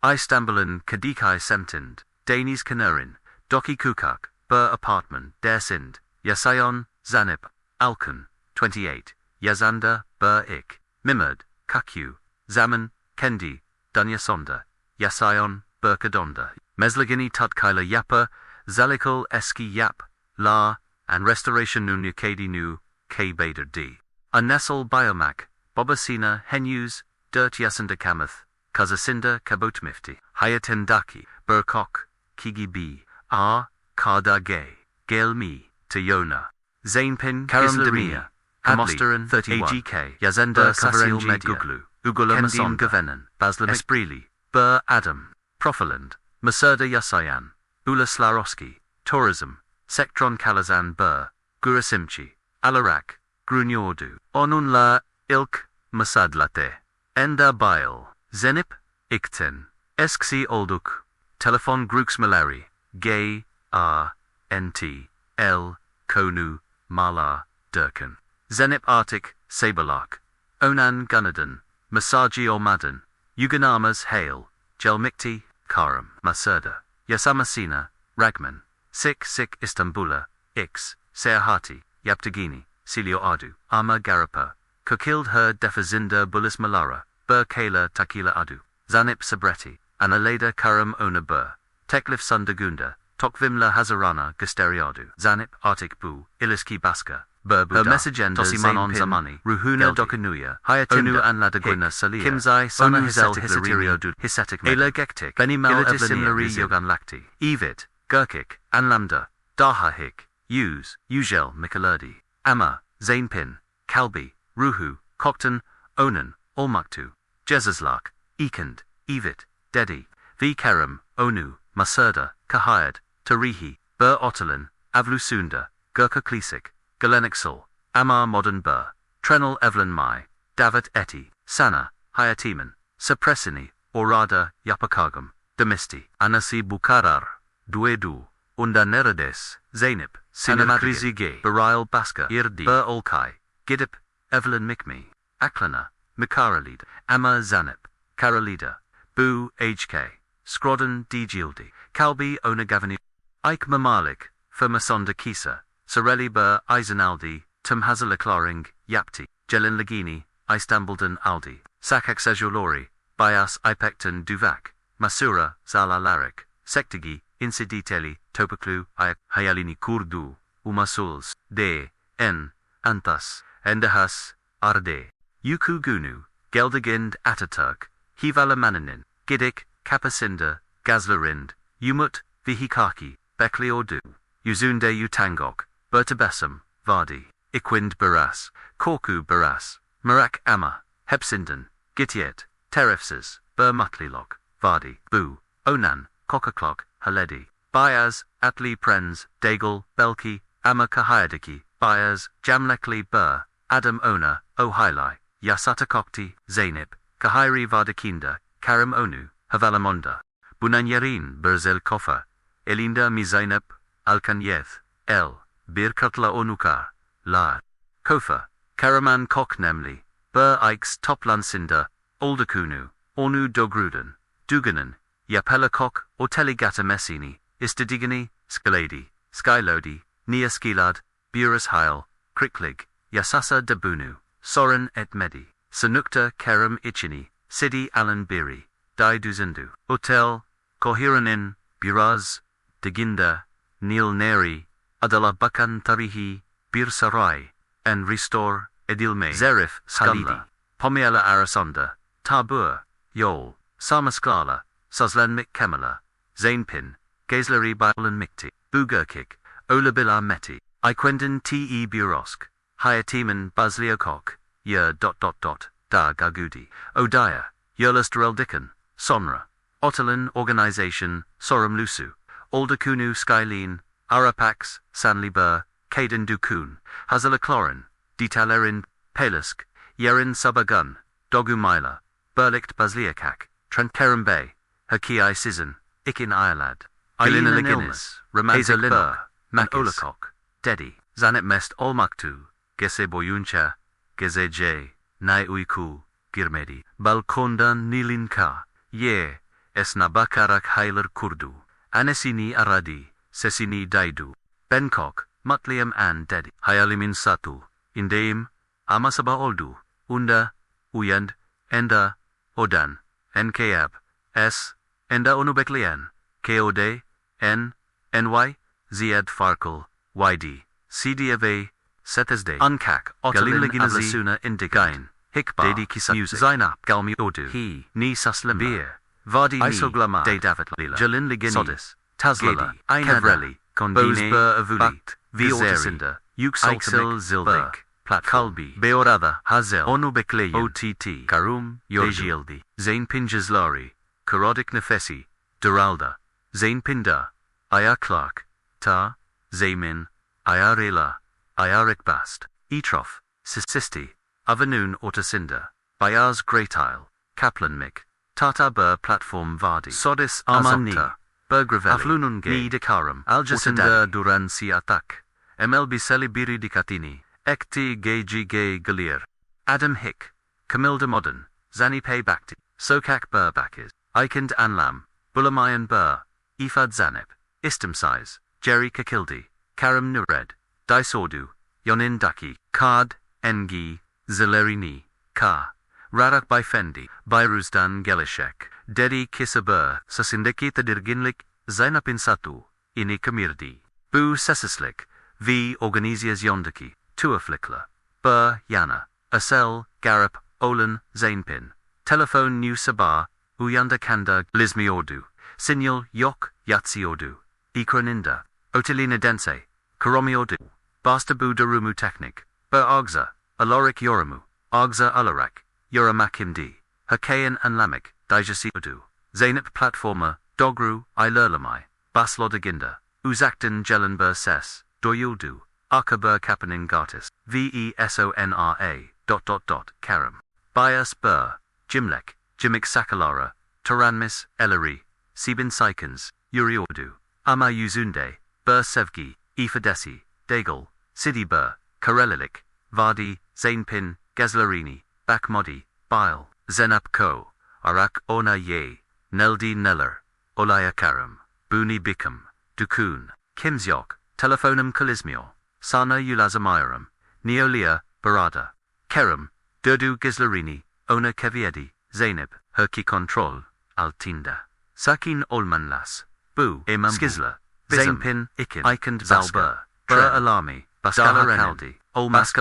İstanbul'un Kadikay semtind, Deniz Kenarın, Doki Kukak, Bur apartman, Dersind, Yasayon, Zanip, Alkun, 28, Yazanda, Bur Ik, Mimad, Kakyu, Zaman, Kendi, Dunyasonda, Yasayon, Burkadonda, Meslagini Tutkayla Yapa, Zalikal Eski Yap, La, and Restoration Nu Nukadi Nu, K. Bader D. A Nestle Biomac, Bobasina, Henus, Dirt Yasanda Kamath, Kazasinda Kabotmifti, Hayatendaki, Burkok, Kigi B. R. Karda Gay, Gail Me, Tayona, Zainpin, Karamdemia, Kamosteran, 31, AGK, Yazenda Sasil Guglu, Ugulamasonda, Gavenan, Baslam Esprili, Bur Adam, Profiland, MISIR'a Yasayan, Ula Slaroski, Tourism, Sektron Kalazan Bur, Gurasimchi, Alarak, Grunyordu, Onunla, Ilk, Masadlate, Enda Bail, Zenip, İçin, Eski Olduk, Telefon Grux Malari, Gay, R, NT, L, Konu, Mala, Durkan, Zenip Arctic, Saberlark, Onan Gunadan, Masaji Ormadan, Yuganamas Hail, Gelmikti, Karam, MISIR'a, Yasamasina, Ragman, Sik Istanbula, X, Seyahati, Yaptagini, Silio Adu, Ama Garapa, Kokiled her Defazinda Bulis Malara, Bur Kayla Takila Adu, Zanip Sabretti, Analeda Karam Ona Bur, Teklif Sundagunda, Tokvimla Hazarana Gusteriadu, Zanip Arctic Bu, Iliski Baska, Burbu, her messagenda Dosimanon Zamani, Ruhuna Dokanuya, Hayatinu and Ladaguna Salia, Kimzai, Sana Hizel Hisatirio Du, Hisetic Ela Gektik, Benimel Evlini Yogan Lakti, Evit, Gurkik, Anlamda, Dahahik, Use, Ugel Mikalerdi, Amma, Zainpin, Kalbi, Ruhu, Koktan, Onan, Olmaktu, Jezazlak, Ekand, Evit, Dedi, V. Kerem, Onu, MISIR'a, Kahayad, Tarihi, Bur Otalin, Avlusunda, Gurka Klisik, Galenixol, Amar Modern Bur, Trenel Evelyn Mai, Davat Eti, Sana, Hayatiman, Suppressini, Orada, Yapakagam, Demisti, Anasi Bukarar, Duedu, Unda Neredes, Zainip, Sinamagrizi Gay, Barail Baska, Irdi, Bur Olkai, Gidip, Evelyn Mikmi, Aklana, Mikaralida, Amma Zanip, Karalida, Bu HK, Skrodden D. Gildi, Kalbi Onagavani, Ike Mamalik, Firmasonda Kisa, Sorelli Bur Eisenaldi, Tumhazalakloring, Yapti, Jelin Lagini, Istanbuldan Aldi, Sakaksajolori, Bias Ipektan Duvak, Masura, Zala Larik, Sektigi, Inciditeli, Topaklu, Hayalini Kurdu, Umasuls, De, En, Antas, Endahas, Arde, Yuku Gunu, Geldegind Ataturk, Hivala Mananin, Gidik, Kapasinda, Gazlarind, Umut, Vihikaki, Bekliordu, Uzunde Utangok, Bertabesum, Vardi, Iquind Baras, Korku Baras, Marak Amma, Hepsinden, Gitiet, Terefses, Bur Mutlilok, Vardi, Bu, Onan, Kokaklok, Haledi, Bayaz, Atli Prens, Daigle, Belki, Amma Kahayadiki, Bayaz, Jamlekli Bur, Adam Ona, Ohailai, Yasata Kokti, Zainip, Kahairi Vardakinda, Karim Onu, Havalamonda, Bunanyerin Berzel Kofa, Elinda Mizainep, Alkanyeth, El, Birkatla Onuka, La, Kofa, Karaman Koknemli, Bur Ikes Toplansinda, Oldakunu, Onu Dogruden, Duganen, Yapelakok, Orteligata Messini, Istadigani, Skaladi, Skylodi, Niaskilad, Buras Heil, Kriklig, Yasasa Dabunu, Soren et Medi, Sunakta Kerem Ichini, Sidi Alan Biri, Dai Duzindu, Hotel, Kohiranin, Buraz, Diginda, Nil Neri, Adala Bakan Tarihi, Bir Sarai, and Restore, Edilme, Zerif, Halidi, Pomiela Arasonda, Tabur, Yol, Samaskala, Sazlenmik Kemala, Zainpin, Gazleri Bailan Mikti, Bugurkik, Olabila Meti, Iquendin Te Burosk, Hayatiman Basliokok, Yer. Da Gagudi, Odaya, Yerlustrel Dickon, Sonra, Otalin Organization, Sorum Lusu, Aldakunu Skylene, Arapax, Sanliber, Caden Dukun, Hazalaclorin, Ditalerin, Pelisk, Yerin Subagun, Dogumaila, Berlicht Basliakak, Trentkerum Bay, Hakii Sizin, Ikin Ialad, Ilina Liginis, Ramaza Linok, Man Olakok, Dedi, Zanet Mest Olmaktu, Gese Boyuncha, Geze J, Nai Uiku, Girmedi, Balkondan Nilinka, Ye, esna bakarak hayır kurdu. Anesini aradı, sesini daydu. Bangkok, mutluyum and dedi. Hayalimin satu, indeyim, ama sabah oldu. Unda, uyand, enda, odan, nkab, enda onu bekleyen, kod, ny, ziyad farklı, yd, cdv, setizde, unkak, otalin ablasuna indigain, hikbar, dedi kisa, zainap, galmi odu, he, ni saslima, bir, vadi isoglama, de davitlila, jalin ligini, sodis, tazlili, kevreli, kondine, avulit, viotisinda, yükseltilmek, zildik, kalbi, beorada, hazel, onu bekleyin, ott, karum, dejildi, zain pinjizlari, karodik nefesi, duralda, zain pinda, ayaklark, ta, zemin, ayarela, ayarikbast, etrof, sisti, avenun ortasinda, bayaz greytile, kaplanmik, tata bur platform vardi, sodis amani, burgravelli, aflununge, ni dekarum, aljasinda duran siatak, mlbiseli biri dikatini, ekti ge galir, Adam Hick, Camilda Modern, Zanipe Bakti, Sokak bur bakis, Eikind Anlam, Bulamayan bur, Ifad Zanep, Istamsize, Jerry Kakildi, Karam Nured, Daisordu, Yonin Daki, Card, Engi, Zilerini, Ka, Rarak Bifendi, Bayruzdan Gelishek, Dedi Kisabur, Sasindeki Tadirginlik, Zainapin Satu, Ini Kamirdi, Bu Sesislik, V Organizias Yondaki, Tuaflikla, Bur Yana, Asel, Garap, Olan, Zainpin, Telephone New Sabah, Uyanda Kanda, Lizmiordu, Signal Yok, Yatsiodu, Ikroninda, Otilina Dense, Karomiodu, Bastabu Darumu Technic, Bur Ogza, Alorik Yoramu, Ogza Alarak, Yoramakimdi, Hakayan and Lamik, Dijasiodu, Zainap Platformer, Dogru, Ilurlamai, Baslodaginda, Uzaktan Jelenbur Ses, Doyuldu, Arkabur Kapanin Gartis, Vesonra, Karam, Bias Bur, Jimlek, Jimik Sakalara, Taranmis, Ellery, Sibin Sikens, Uriordu, Ama Yuzunde, Bur Sevgi, Ifadesi, Daigle, Sidi Bur, Karelilik, Vardi, Zainpin, Gazlarini, Bakmodi, Bile, Zenap Ko, Arak Ona Ye, Neldi Neller, Olaya Karam, Buni Bikam, Dukun, Kimsyok, Telephonum Kalismio, Sana Ulazamayaram, Neolia, Barada, Keram, Durdu Gizlarini, Ona Keviedi, Zainab, Herki Control, Altinda, Sakin Olmanlas, Bu, Imam Skizla, Zainpin, Ikin, Ikand Valbur, Bur Alami, Baskala Haldi, Olmask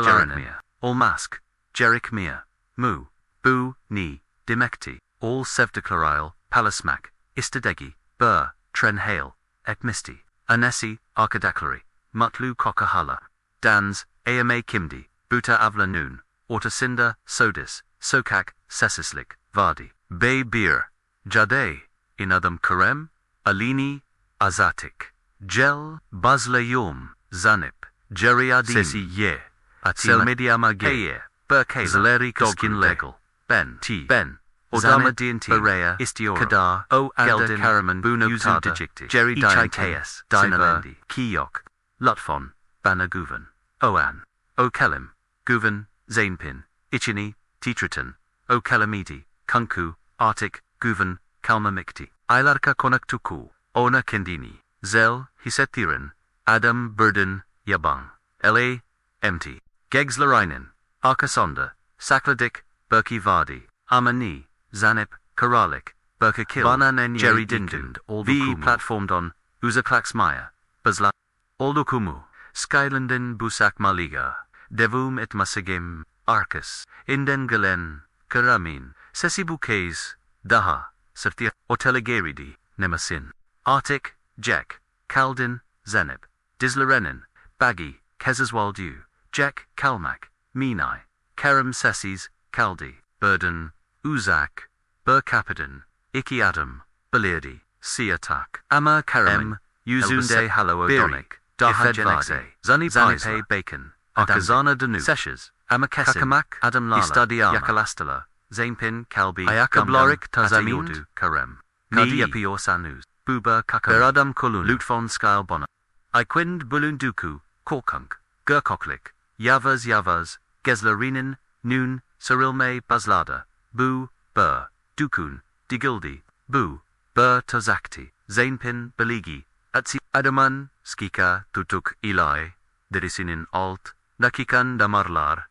Olmask, Jerik Mia, Mu, Bu, Ni, Dimekti, All Sevdeclarile, Palismak, Istadegi, Bur, Trenhale, Ekmisti, Anesi, Arkadaklari, Mutlu Kokahala, Dans, Ama Kimdi, Buta Avla Noon, Ortasinda, Sodis, Sokak, Sesislik, Vardi, Bay Beer, Jade, Inadam Karem, Alini, Azatik, Gel, Bazlayum, Zanip, Jeriadi, Sesi Ye, Selmediama Gaye, Burke, Zaleri Dogin Legal, Ben, T, Ben, Odama Dinti, Berea, Istiora, Kadar, O Gelden, Karaman, Buno Dijikti, Jerry Diantes, Dinalendi, Kiyok, Lutfon, Banaguvan, Oan, Okelim, Guvan, Zainpin, Ichini, Titriton, Okelamidi, Kunku, Arctic, Guvan, Kalmamikti, Ilarka Konaktuku, Ona Kendini, Zel, Hisetiran, Adam Burden, Yabang, La, Empty, Gegslarainen, Arkasonda, Sakladik, Berki Vardi, Amani, Zanip, Karalik, Berkakil, Bananenye, Jerry Dindund, V platformed on, Uzaklaxmaya, Bazla, Oldukumu, Skylanden Busak Maliga, Devum et Masagim, Arcus, Inden Galen, Karamin, Sesibukes, Daha, Saftir, Otelegeridi, Nemasin, Arctic, Jek, Kaldin, Zenib, Dislarenin, Bagi, Kezazwaldu, Jek, Kalmak, Minai, Karam Sessis, Kaldi, Burden, Uzak, Burkapidan, Iki Adam, Balirdi, Siatak, Ama Karam, Uzunde Haloodonic, Dahadgenexe, Zanipe Bacon, Akazana Danu, Seshes, Amakamak, Adam Lala, Istadiama, Yakalastala, Zainpin, Kalbi, Ayakablorik, Tazamindu, Karem, Kadiapio Sanus, Buba Kakam, Beradam Kulun, Lutfon Skylbona, Iquind Bulunduku, Korkunk, Gurkoklik, Yavaz, Geslarinin, Noon, Cyrilme Bazlada, Bu, Bur, Dukun, Digildi, Bu, Bur tozakti, Zainpin beligi, atsi adaman, skika tutuk ilai, derisinin alt, nakikan damarlar,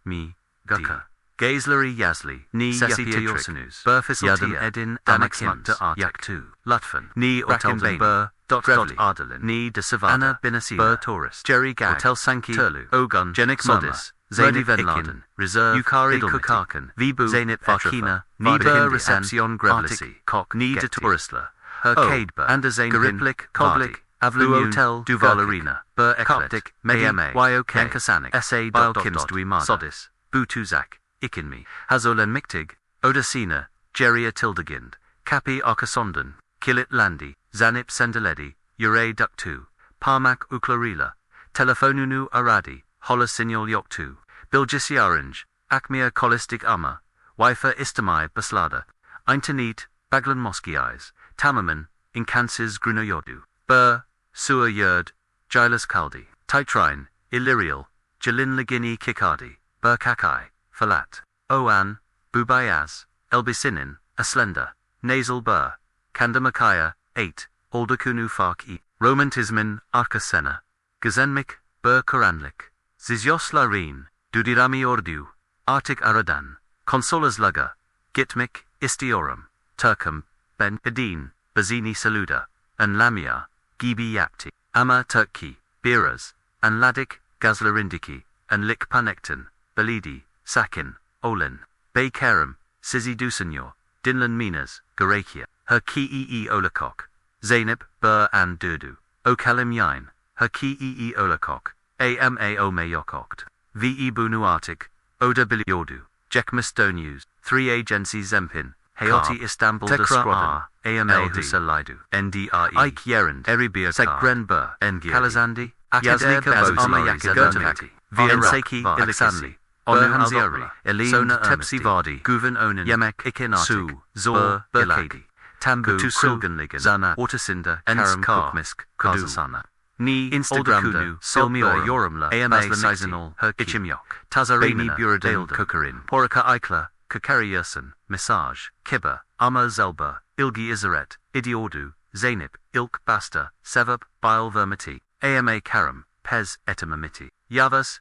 mi, gaka. Gazleri yazli, ni yapıyorsunuz, yadım edin, amaksmant, yaktu, lutfen, ni otelden bur, dot ardalin, ni de savana, bur tourist, jerry gag, otel sanki, turlu, ogun, jenik modis, Zeynep Venladen, Reserve, Yukari Kukarkan, Vibu, Zeynep Vakina, Niber Recepcion Grevlisi, Kok, Ni de Touristler, Hercadeba, and Gariplik, Koblik, Avlu Hotel, Duvalarina, Bur Ekoptik, Mediame, Yok, Yankasanik, Sa Bilkims Duimada, Sodis, Butuzak, Ikinmi, Hazolen Miktig, Odasina, Jeria Tildegind, Kapi Arkasondan, Kilit Landi, Zanip Sendeledi, Ure Duktu, Parmak Uklarila, Telefonunu Aradi, Holosignol Yoktu, Bilgisi Orange, Akmia Kolistic Amma, Wifa Istamai Baslada, Eintanit, Baglan Moskiais, Tamaman, Incansis Grunoyodu, Bur, Sua Yerd, Gilas Kaldi, Titrine, Illyrial, Jalin Ligini Kikardi, Bur Kakai, Falat, Oan, Bubayaz, Elbisinin, Aslenda, Nasal Bur, Kandamakaya, 8, Aldakunu Fark E, Romantismin, Arkasena, Gazenmik, Bur Karanlık, Zizyoslarine, Dudirami Ordu, Artik Aradan, Consolas Laga, Gitmik, Istiorum, Turkum, Ben Edin, Bazini Saluda, and Lamia, Gibi Yapti, Ama Turki, Biras, and Ladik, Gazlarindiki, and Lik Panekton, Balidi, Sakin, Olin, Bay Kerem, Sizi Dusenyor, Dinlan Minas, Garakia, her Kii Olakok, Zainab, Bur and Durdu, Okalim Yain, her Kii Olakok, Ama Omeyokokt, Ve Bunuartik, Oda Biliodu, Jekmaston News, 3 Agency Zempin, Hayoti Istanbul de Skrodden, AML Husalaidu, NDRE, Ike Yerand, Eribir Segren Bur, Kalazandi, Yaznika Bozamari Gertakati, Vienseki Ilaksanli, Onhanziari, Elin Tepsi Vardi, Guven Onan, Yemek Ikinatik, Su, Zor, Ilaki, Tambu Silganligan, Zana, Ortasinda, Karam Kukmisk, Kazasana. Ni Instagramda, Silmio Yorumla, AMA Sizanol, Ichimyok, Tazarini Buradale Kokarin, Poraka Ikla, Kakariusen, Massage, Kibba, Amma Zelba, Ilgi Izaret, Idiodu, Zainip, Ilk Basta, Sevab, Bile Vermiti, AMA Karam, Pez Etimamiti, Yavas,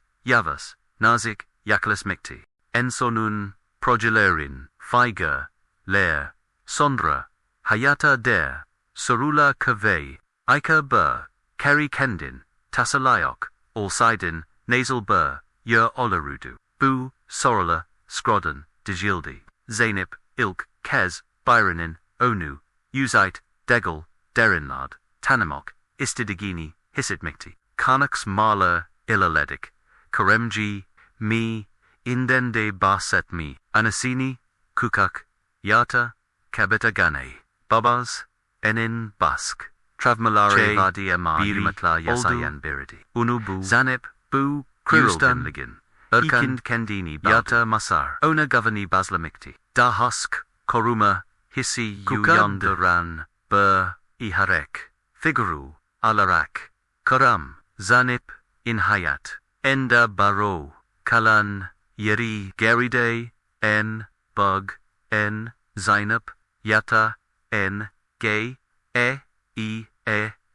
Nazik, Yaklas Mikti, Ensonun, Progilerin, Figer, Lair, Sondra, Hayata Der, Sorula Kavei, Ika Bur, Keri Kendin, Tassalayok, Alsidin, Nasal Bur, Yer Olarudu, Bu, Sorala, Skrodden, Djildi, Zainip, Ilk, Kez, Byronin, Onu, Uzite, Degel, Derinlad, Tanamok, Istidigini, Hisidmikti, Karnaks Marla, Ilaledik, Karemji, Mi, Indende Baset Mi, Anasini, Kukak, Yata, Kabetagane, Babas, Enin Bask, Travmalare Vadi Amar Yumatla Yasayan Biridi, Unubu, Zanip, Bu, Krustan Ligin, Ikind Kendini Yata Masar, Ona Govani Baslamikti, Dahusk, Koruma, Hissi Yondaran, Bur, Iharek, Figuru, Alarak, Karam, Zanip, Inhayat, Enda Baro, Kalan, Yeri, Geride, En, Bug, En, Zainab, Yata, En, Gay,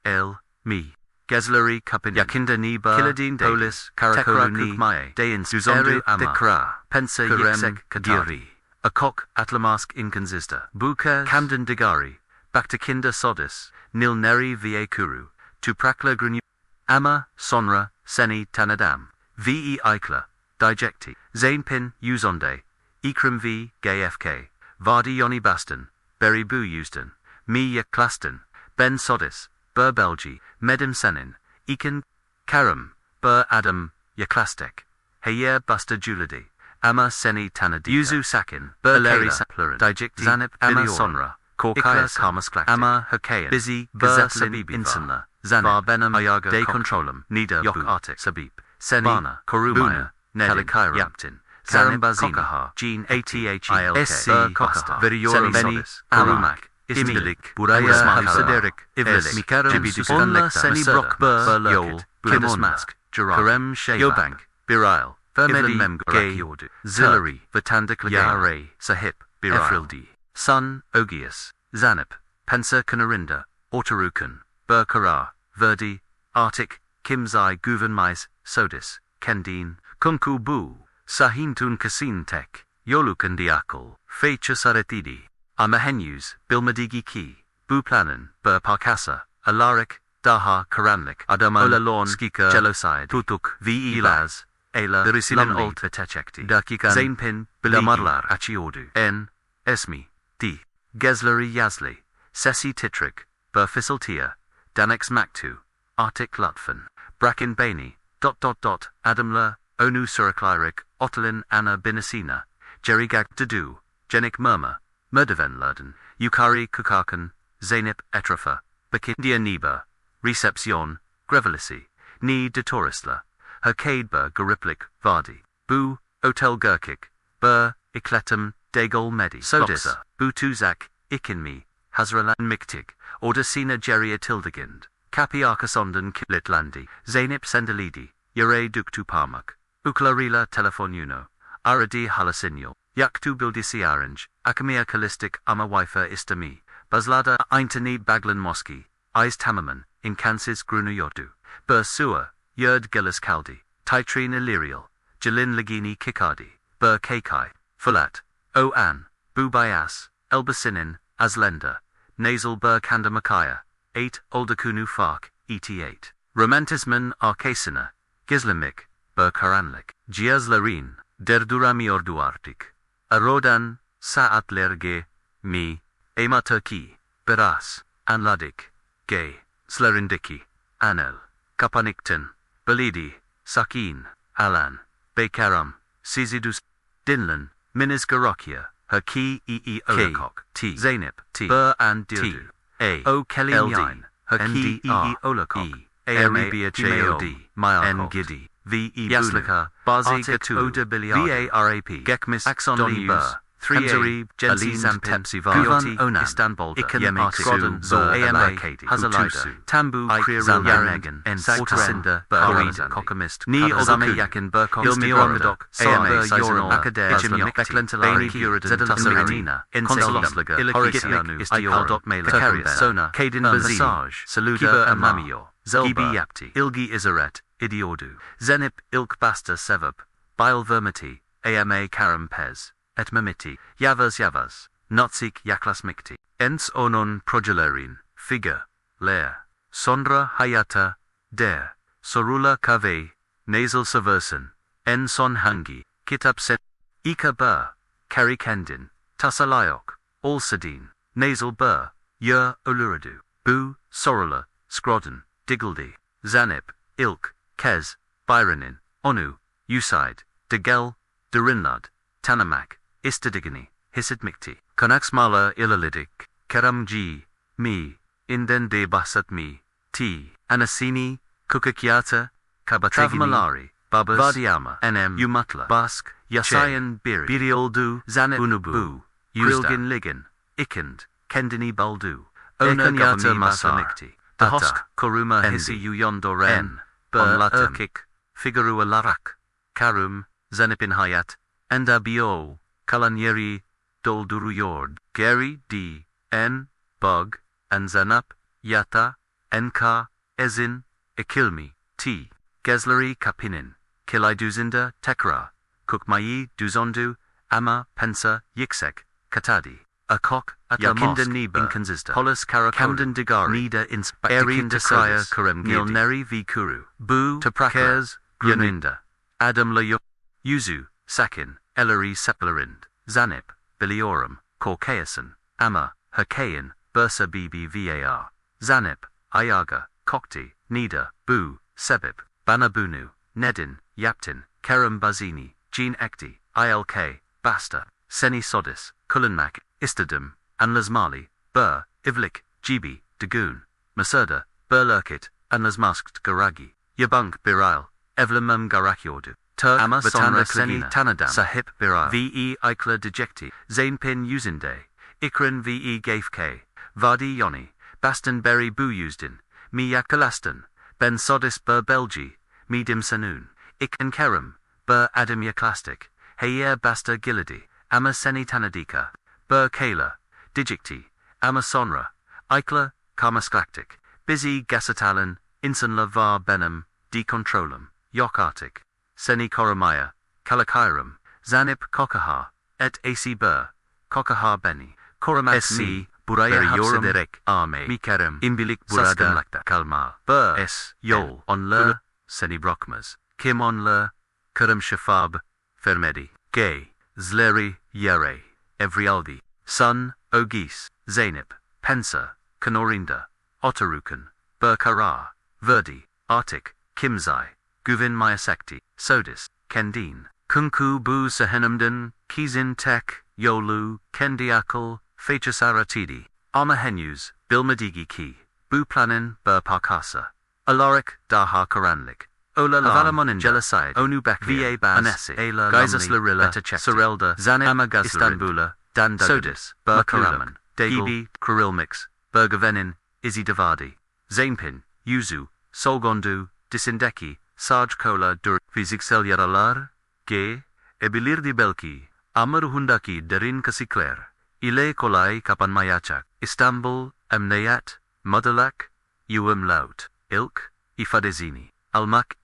L, Mi. Gezleri Kapin Yakinda Niba Kiladin Polis Karakolu Mae Dains Duzondu Ama Pensa Yiksek Kadiri Akok Atlamask Inconsista Buka Camden Digari Baktakinda Sodis Nil Neri Va Kuru Tuprakla Grunu Ama Sonra Seni Tanadam Ve Ikla Dijekti Zainpin Uzonde Ikram V Gay FK Vardi Yoni Baston Berry Bu Euston Mi Yaklaston Ben Sodis Bur Belgi, Medim Senin, Ikin, Karam, Bur Adam, Yaklastek, Hayer Buster Julidi, Ama Seni Tanadi, Yuzu Sakin, Bur Leri Saplurin, Dijik Zanip, Ama Sonra, Korkaya Karmasklak, Ama Hakayan, Busy, Bur Sabib Insanla, Zanip, Benham, Ayaga, De Controlum, Nida, Yok Artik, Sabib, Seni, Bana, Korumaya, Nedim, Yaptin, Zanip Bazina, Jean ATHE, SC, Costa, Videorum Sodis, Arumak, İmdilik, Buraya Hamsederik, İvlilik, Mikaram Onla Seni Brock Bur, Yol, Kimon, Karem Yobank, Birail, Vermedi, Gay, Zillary, Vatandik Yare, Sahip, Birail, Sun, Ogius, Zanip, Pensa Kanarinda, Ortarukan, Berkara, Verdi, Arctic, Kimzai Guvenmais, Sodis, Kendin, Kunku Bu, Sahintun Kasin Tek, Yolukandiakal, Fechasaretidi, Amahenus, Bilmadigi Ki, Buplanan, Bur Parkasa, Alaric, Daha Karanlık, Adaman, Olalon, Skika, Jeloside, Tutuk, Ve Ayla, Dirisilan Olt Vetechekti, Dakikan, Zainpin, Damarlar, Achiodu, N, Esmi, D, Gezleri Yazli, Sesi Titrik, Burfisaltia, Danex Maktu, Arctic Lutfen, Brakin Bani, Adamla, Onu Suraklyrik, Otelin Anna Binasina, Jerigag Dadu, Jenik Murmur, Murdeven Lurden, Yukari Kukakan, Zainip Etrafa, Bakindia Niba, Recepcion, Grevelisi, Ni de Torisla, Herkadber Gariplik, Vardi, Bu, Otel Gurkik, Bur, Ikletum, Dagol Medi, Sodisa, Bu Tuzak, Ikinmi, Hazralan Miktik, Ordasina Geria Tildegind, Kapi Arkasondan Kilitlandi, Zainip Sendelidi, Yere Duktu Parmak, Uklarila Telefonuno, Aradi Halasinyo, Yaktu Bildisi Aranj, Akamia Kalistik Ama Wifa Istami, Bazlada Eintani Baglan Moski, Eis Tamaman, Inkansis Grunuyodu, Bursua, Yerd Gelis Kaldi, Titrin Illyrial, Jalin Lagini Kikadi, Bur Kakai, Fulat, O An, Bu Bias, Elbasinin, Aslenda, Nasal Bur Kandamakaya, 8 Oldakunu Fark, ET8, Romantisman Arkasını, Gizemleri, Bur Karanlık, Giazlarin, Derdurami Orduartik, Arodan, Saatlerge, Mi, Ema Turki, Beras, Anladik, Gay, Hayalindeki, Anel, Kapaniktin, Belidi, Sakin, Alan, Bekaram, Sizidus, Dinlan, Minis Garokia, Herki Olakok, T. Zainip, T. Bur and Dirdu, A. O. Kelly Yain, Herki Olakok, Arabia Jod, N. Gidi, V. E. Yaslika, Bazi Gatu, Varap, Gekmis, Axon Bur, 3 Jensi Pepsi Guvan Onan, Istanbul, Ikan Artisodan, Zor Amar, Hazalida, Tambu, Kriaril Yaregan, Ortasinda, Burida, Kokamist, Ni Ozame Yakin Burkos, Ilmioradok, Ama, Yoram, Akader, Ijimyok, Beklentala, Buridan, Tassaranina, Consolosliga, Illikitianu, Istaldok Mela, Turkarius, Sona, Kadin Bazaj, Saluda and Mamior, Zelba Yapti, Ilgi Izaret, Idiodu, Zenip, Ilk Basta Sevab, Bile Vermiti, Ama Karam Pez. Et mamiti, Yavas, Notsik Yaklas Mikti, Ens onon progelerin, Figure, Lair, Sondra Hayata, Der, Sorula Kave, Nasal Saversen, En Son Hangi, Kitab Sen, Ika Bur, Kari Kendin, Tassalayok, Alsadine, Nasal Bur, Yer Öldürüldü, Bu, Sorula, Skrodden, Diggledy, Zanip, Ilk, Kez, Byronin, Onu, Usaid, Degel, Durinlad, Tanamak, Istadigani, Hisidmikti, Konaksmala Ilalidik, Keramji, Mi, Inden de Basat Mi, T, Anasini, Kukakiata, Kabatravmalari, Babas, Vadiama, NM, Umutla, Bask, Yasayan Biri, Birioldu, Zanit Unubu, Krilgin Ligan, Ikand, Kendini Baldu, Onanyata Masanikti, Dahosk, Koruma Hisi Uyondoren, Bur Urkik, Figurua Larak, Karum, Zanipin Hayat, Endabio, Kalanyeri, Dolduruyord, Geri D, N, Bug, Anzanap, Yata, Enka, Ezin, Ikilmi, T, Gezleri Kapinin, Kilaiduzinda, Tekra, Kukmayi, Duzondu, Ama, Pensa, Yiksek, Katadi, Akok, Yakinda Niba, Inkanzista, Polis Karakol, Camden Digari, Nida Inspector Kraya Kurem Nilneri V Kuru, Bu, Taprakers, Gruninda, Adam Layo, Yuzu, Sakin, Ellery Sepularind, Zanip, Biliorum, Caucasan, Ama, Herkayan, Bursa BBVAR, Zanip, Ayaga, Kokti, Nida, Bu, Sebib, Banabunu, Nedin, Yaptin, Kerem Bazini, Jean Ekti, ILK, Basta, Seni Sodis, Kulanmak, Istadum, Anlasmali, Bur, Ivlik, Gibi, Dagoon, Masurda, Burlurkit, Anlasmasked Garagi, Yabunk Birail, Evlamum Garakyordu, Turk, Ama Sonra Seni Tanadam, Sahip Birar, VE Ikla Dejekti, Zainpin Uzinde, Ikran VE Gafk, Vardi Yoni, Baston Berry Bu Uzdin, Mi Yakalastan, Ben Sodis Bur Belgi, Mi Dim Sanoon, Ikan Kerem, Bur Adam Yaklastik, Heyer Basta Giladi, Ama Seni Tanadika, Bur Kala, Dicikti, ama sonra, Ikla, karmaskaktik, busy gasatalan, insanla var benim, dekontrolum, yok artık, seni korumaya, kalakayrum, zanip kokaha, et ac bur, kokaha beni, korumak mi, buraya hapsederek, mikerim, imbilik burada, sunakta kalma, yol, onla, seni bırakmaz, kim onla, kırım şefab, fermedi, gay, zleri, yere, evriyaldi, sun, ogis, Zeynep, pensa, kanorinda, oturukun, berkara, verdi, artık, kimzai, güven mayasakti, sodis, kendin, kunku bu sahenimden, kizin tek, yolu, kendi akıl, feçasaratidi, ama henüz, bilmedigi ki, bu planın berparkasa, alarak daha karanlık, Havalamonin jelaside, onu bekliyor, anesi, gizeslerle, sorelda, zanip, İstanbul'a, sodis, berkaraman, gibi, kırılmix, bergevenin, izi davadi, Zeynpin, yüzü, solgondu, disindeki, sadece kola dur, fiziksel yaralar, ebilirdi belki, ama ruhundaki derin kesikler, ile kolay kapanmayacak, İstanbul, emniyet, mutlak, laut, ilk, ifadesini, almak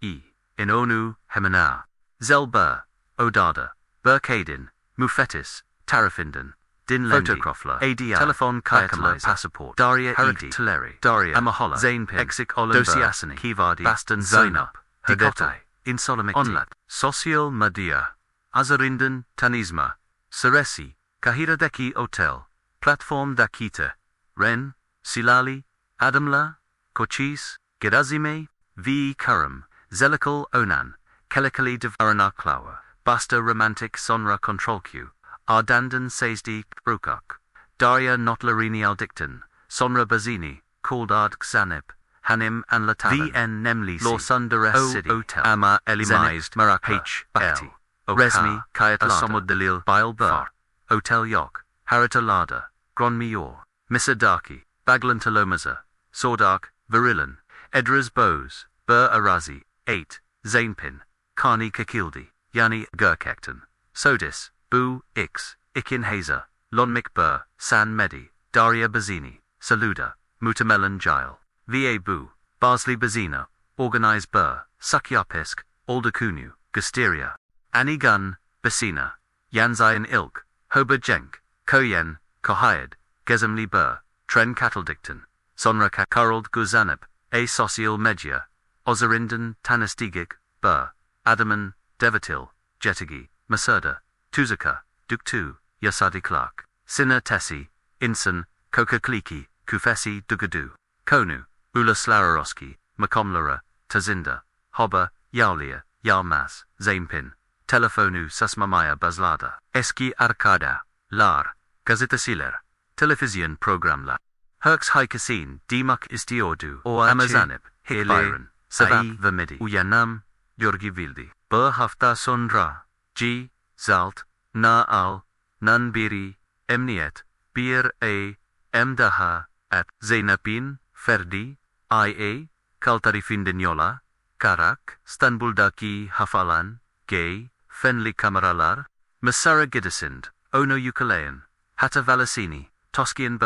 in onu, hemena, zelba, odada, berkadin, mufetis, tarifinden, dinlendi, fotoğrafla, ADI, telefon kayıtlı, pasaport, Darya Teleri, Darya, Amahola, Zeynpin, eksik olan dosyasını, kivadi, bastın Zeynep, dikotay, insolemikti, onlat, sosyal medya, azarinden, tanizma, süresi, kahiradaki otel, platformdakita, ren, silali, adamla, koçis, girazime, karam, zelikal onan, kelikali devaraklawa, basta romantic sonra kontrolku, ardandan sezdi brukak, Darya notlarini aldikten, sonra bazini, called zanip, hanim anlatalan, vn nemlisi, lorsundares city, otel, ama elimized, maraka, bakti, resmi, kayatlada, somodalil, bilbar, otel yok, haritalada, gronmiyor, misadaki, baglantalomaza, sordak, virilan, edras boz, arazi, 8, Zeynpin, Kani kakildi, yani gerçekten, sodis, bu, ikin hazer, lonmik san medi, Darya bazini, saluda, mutamelan jail, bu, Basli bazina, organize sakyapisk, oldakunu, gusteria, anigun, basina, yanzayan ilk, hoba jenk, koyen, kohayad, gezemli tren kataldikten, sonra karald guzanip, sosyal medya, Ozarinden tanastigik, adaman, devatil, jetigi, masada, tuzaka, duktu, yasadi clark, sina tesi, insan, kokakliki, kufesi dugadu, konu, ulaslararoski, makomlara, tazinda, hoba, yaulia, yalmas, Zeynpin, telefonu susmamaya bazlada, eski arkada, lar, gazetesiler, televizyon programlar, Herks haikasin, dimak istiyordu, o amazanip, hitbayron, sabah vermedi, uyanam, yorgivildi, hafta sonra, zalt, nan biri, emniyet, daha, at, Zeynep'in, ferdi, kaltarifinden yola, karak, İstanbul'daki hafalan, fenli kameralar, MISIR'a gidesind, ono yukaleyen, hatta valasini, toskian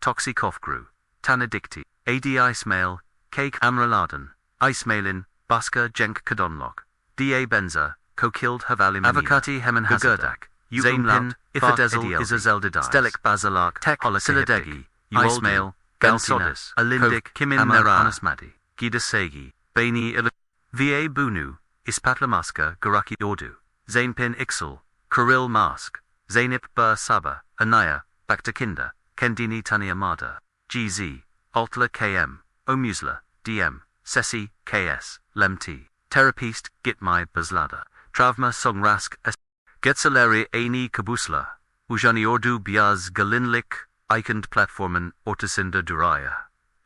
Toxikofgru, Tanadikti, AD Ismail, Cake Amraladen, Ismailin, Baska Jenk Kadonlok, Da Benza, Kokilled Havalim Avakati Hemen Hagurdak, Zainpin, Ifadezel Izazeldida, Stelik Bazalak, Tek Siladegi, Ismail, Galsodis, Alindik, Kimin Mera, Anasmadi, Gidasegi, Baini Va Bunu, Ispatlamaska, Garaki Ordu, Zainpin Ixel, Kuril Mask, Zainip Saba, Anaya, Baktakinda, Kendini Taniamada, GZ, Altla KM, Omusla, DM, Sesi, KS, Lemti, Terapist, Gitmai Bazlada, Travma Songrask, Getsaleri Aini Kabusla, Ujani Ordu Biaz Galinlik, Eikend Platformen Ortasinda Duraya,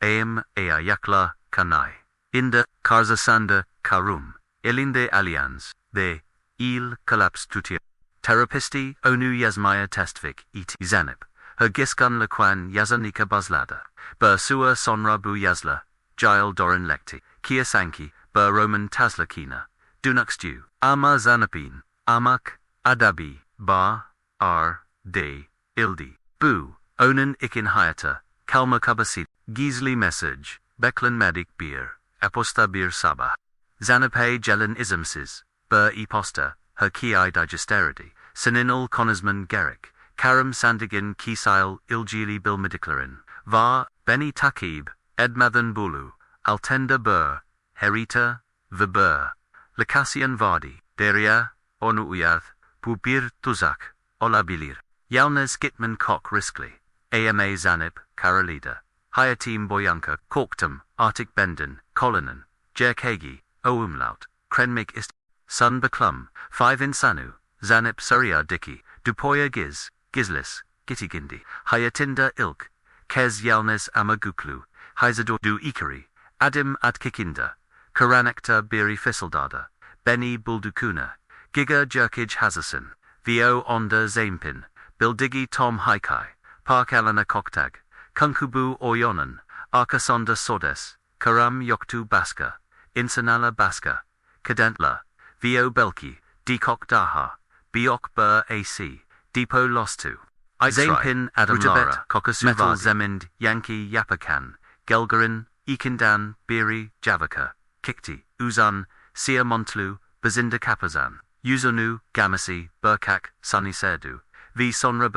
Aim Ayakla Kanai, Inda Karzasanda Karum, Elinde Allianz, De, Il Collapse Tutia, Terapisti Onu Yazmaya Testvik Et Zanip, Hergiskan Lequan Yazanika Bazlada, Sua Sonra Bu Yazla, Jail Doran Lekti, Kia Sanki, Roman Taslakina, Dunuxtu, Ama Zanapin, Amak, Adabi, Ar, De, Ildi, Bu, Onun için hayata, kalmak basit, gizli mesaj, beklenmedik bir, aposta bir sabah. Zanapay gelin izimsiz, bir iposta, her ki digesterity, seninal konuşman gerek, karam sandigin kisail ilgili bilmediklerin, var, beni takib, edmathan bulu, altenda bur, herita, ve bur, lakasyan vardi, deria, onu uyarth, bu bir tuzak, olabilir. Yalnız gitman kok riskli, ama zanip, karalida, hayatim boyanka, korktum, artık benden, kolonin, jerkegi, o umlaut, krenmik ist, sun beklum, 5 insanu, zanip surya diki, dupoya gizlis, gitigindi, hayatinda ilk, kez yalnız amaguklu, hayzador du ikari, adim ad kikinda, karanlıkta biri fısıldada, beni buldukuna, giga jerkij hazasın, vo onda zampin, bildigi tom haykay, park alana koktag, kunkubu oyonan, arkasında sodes, karam yoktu baska, insanala baska, kadentla, vo belki, dikok daha, biok bur ac, depo lostu. Zampin adamlara, metal zemind, yankee yapakan, gelgarin, ikindan, biri, javaka, kikti, uzan, sia montlu, bazinda kapazan, uzunu, gamasi, burkak, sunny serdu, v sonra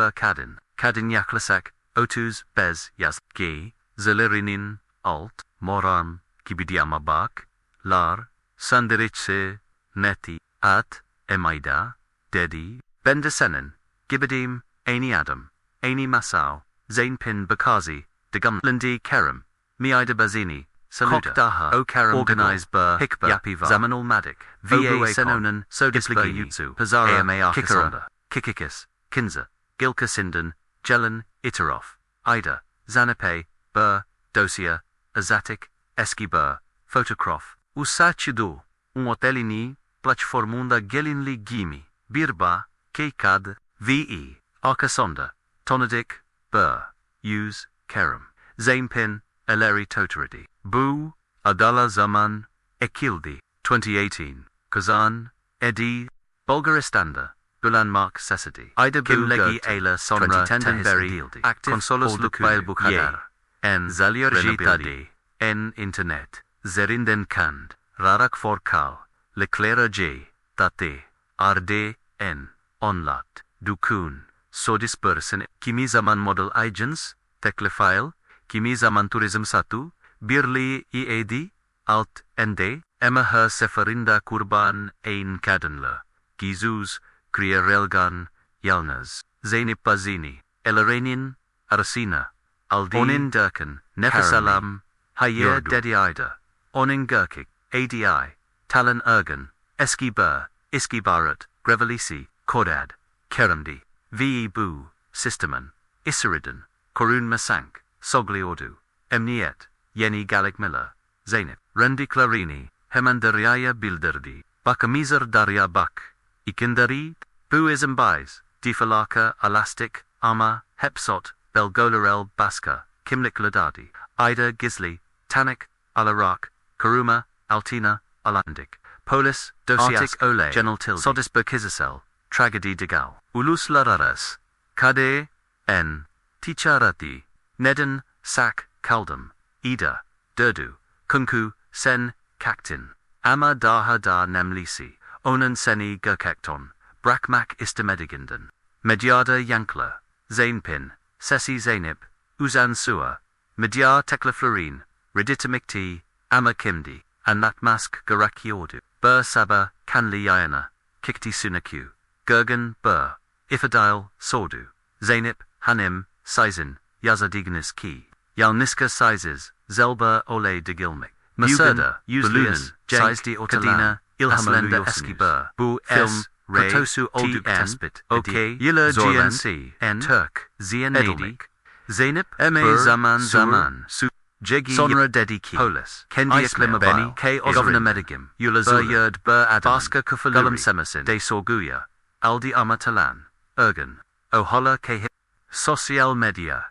kadin yaklasak, otuz, bez, yaz, gi, zelirinin, alt, moram, gibidiamabak, lar, sandiritse, neti, at, emaida, dedi, bendesenin, gibidim, Ani Adam, Ani Masao, Zainpin Bakazi, Degumlandi Kerem, Miida Bazini, Saluda, Daha, O Karam Organized Bur, Hikba, Yapiva, Zamanul Madik, Va Senonan, Sodisba Yutsu, Pazara, Kikaranda, Kikikis, Kinza, Gilka Sindan, Jelen, Itarof, Ida, Zanape, Bur, Dosia, Azatic, Eski Bur, Photocrof, Usachidu, Umotelini, Platformunda Gelinli Gimi, Birba, Keikad, VE. Arkasında, Tonadik, Bur, Use, Kerem, Zainpin, Eleri Totaridi, Bu, Adala Zaman, Ekildi, 2018, Kazan, Edi, Bulgaristan'da, Bulanmak Sesedi, Ida Kimlegi Ayla Sonra Tenberi, Consolos Lukbail bu kadar, En Zalyarjitadi, En Internet, Zerinden Kand, Rarak Forkal, Leclerc J, Tate, Arde, En, Onlat, Dukun, Sodispersen, kimi zaman model agents, teklifile, kimi zaman turizm satu, birli EAD, alt ende, emaha seferinda kurban ein kadınla, gizuz, kriyerelgan, yalnız, Zeynep Bazini, Elaranin, Arasina, Aldi, Onin Durkan, Nefesalam, Hayer Dediida, Onin Gurkik, ADI, Talan Ergan, Eski Bur, Iski Barat, Grevelisi, Kordad, Keremdi, Ve Bu, Sisteman, Isiridan, Korun Masank, Sogliordu, Emniyet, Yeni Galik Miller, Zeynep, Rendi Clarini, Hemandaryaya Bildirdi, Bakamizar Darya Bak, Ikindari, Bu Izambais, Difalaka, Elastic, Ama, Hepsot, Belgolarel Baska, Kimlik Ladadi, Ida Gizli, Tanik, Alarak, Karuma, Altina, Alandik, Polis, Dosiask, Ole, Genel Tildi, Sodisber Kizisel, Tragedy Degal, Ulus Lararas, Kade, En, Ticharati, Neden, Sak, Kaldum, Ida, Durdu, Kunku, Sen, Kaktin, Ama Daha Da Nemlisi, Onan Seni Gurkakton, Brakmak Istemediginden, Medyada Yankla, Zainpin, Sesi Zainip, Uzan Sua, Medyar Teklaflorin, Reditamikti, Ama Kimdi, Anatmask Garakiordu, Bur Saba, Kanli Yana, Kikti Sunaku, Gurgan, Bur, Ifadile, Sordu, Zainip, Hanim, Sizin, Yazadignus Ki, Yalniska Sizes, Zelba Ole de Gilmik, Masada, Uzlius, Sizdi Ortadina, Ilhamalenda Eskibur, Bu Film, Kotosu Olduk Tespit, OK, Yila GNC, N, Turk, Zian Edelmik, Zainip, Ma Zaman, Su, Jegi, Sonra Dediki, Polis, Kendi Iklimabani, K. Governor Medigim, Yula Yerd Bur Adam, Baska Kufalum Semasin, De Sorguya, Aldi Amatalan, Ergan, Ohola K. Social Media,